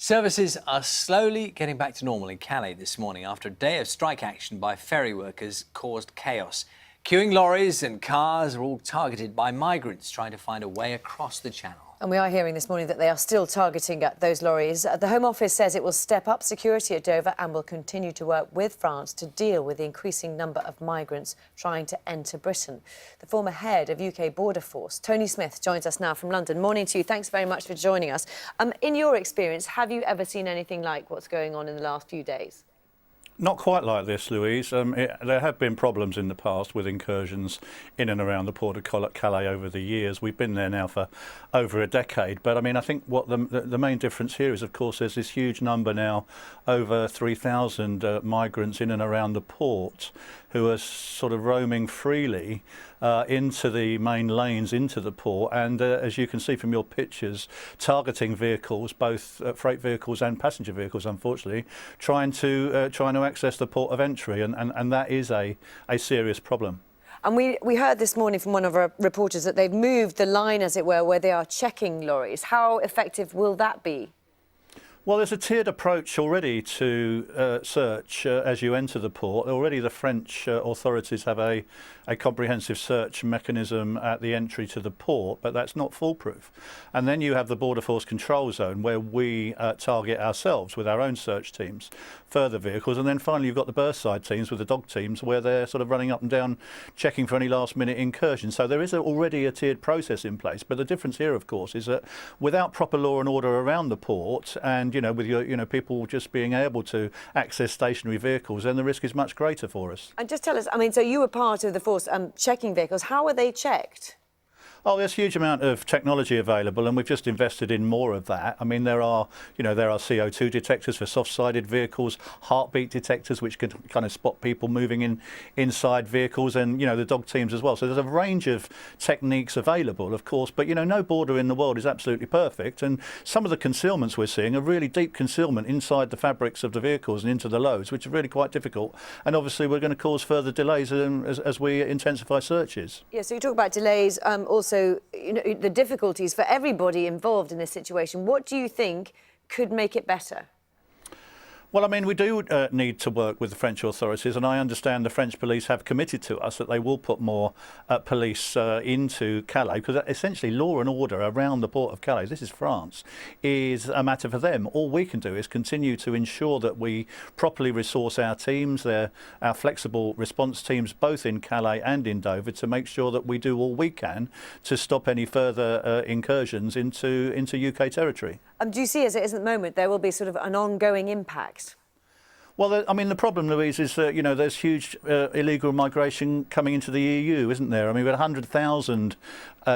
Services are slowly getting back to normal in Calais this morning after a day of strike action by ferry workers caused chaos. Queuing lorries and cars are all targeted by migrants trying to find a way across the channel. And we are hearing this morning that they are still targeting those lorries. The Home Office says it will step up security at Dover and will continue to work with France to deal with the increasing number of migrants trying to enter Britain. The former head of UK Border Force, Tony Smith, joins us now from London. Morning to you. Thanks very much for joining us. In your experience, have you ever seen anything like what's going on in the last few days? Not quite like this, Louise. There have been problems in the past with incursions in and around the port of Calais over the years. We've been there now for over a decade. But I mean, I think what the main difference here is, of course, there's this huge number now, over 3,000 migrants in and around the port who are sort of roaming freely into the main lanes into the port, and as you can see from your pictures, targeting vehicles, both freight vehicles and passenger vehicles, unfortunately, trying to access the port of entry, and that is a serious problem. And we heard this morning from one of our reporters that they've moved the line, as it were, where they are checking lorries. How effective will that be? Well, there's a tiered approach already to search as you enter the port. Already the French authorities have a comprehensive search mechanism at the entry to the port, but that's not foolproof. And then you have the Border Force Control Zone, where we target ourselves with our own search teams, further vehicles. And then finally you've got the burst side teams with the dog teams, where they're sort of running up and down, checking for any last-minute incursions. So there is already a tiered process in place. But the difference here, of course, is that without proper law and order around the port, and with your, people just being able to access stationary vehicles, then the risk is much greater for us. And just tell us, I mean, so you were part of the force checking vehicles. How are they checked? Oh, there's a huge amount of technology available, and we've just invested in more of that. I mean, there are CO2 detectors for soft-sided vehicles, heartbeat detectors which can kind of spot people moving inside vehicles, and the dog teams as well. So there's a range of techniques available, of course, but no border in the world is absolutely perfect, and some of the concealments we're seeing are really deep concealment inside the fabrics of the vehicles and into the loads, which are really quite difficult. And obviously we're going to cause further delays as we intensify searches. Yeah, so you talk about delays, also the difficulties for everybody involved in this situation. What do you think could make it better? Well, I mean, we do need to work with the French authorities, and I understand the French police have committed to us that they will put more police into Calais, because essentially law and order around the port of Calais, this is France, is a matter for them. All we can do is continue to ensure that we properly resource our teams, our flexible response teams, both in Calais and in Dover, to make sure that we do all we can to stop any further incursions into UK territory. Do you see, as it is at the moment, there will be sort of an ongoing impact? Well, I mean, the problem, Louise, is that, there's huge illegal migration coming into the EU, isn't there? I mean, we've got 100,000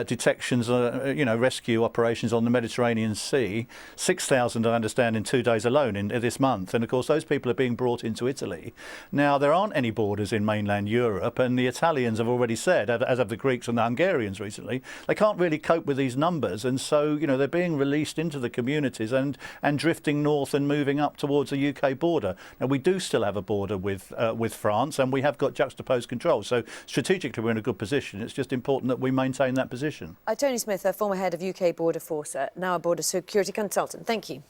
detections, rescue operations on the Mediterranean Sea, 6,000, I understand, in 2 days alone in this month. And, of course, those people are being brought into Italy. Now, there aren't any borders in mainland Europe, and the Italians have already said, as have the Greeks and the Hungarians recently, they can't really cope with these numbers. And so, they're being released into the communities and drifting north and moving up towards the UK border. Now, we do still have a border with France, and we have got juxtaposed control. So strategically, we're in a good position. It's just important that we maintain that position. Tony Smith, former head of UK Border Force, now a border security consultant. Thank you.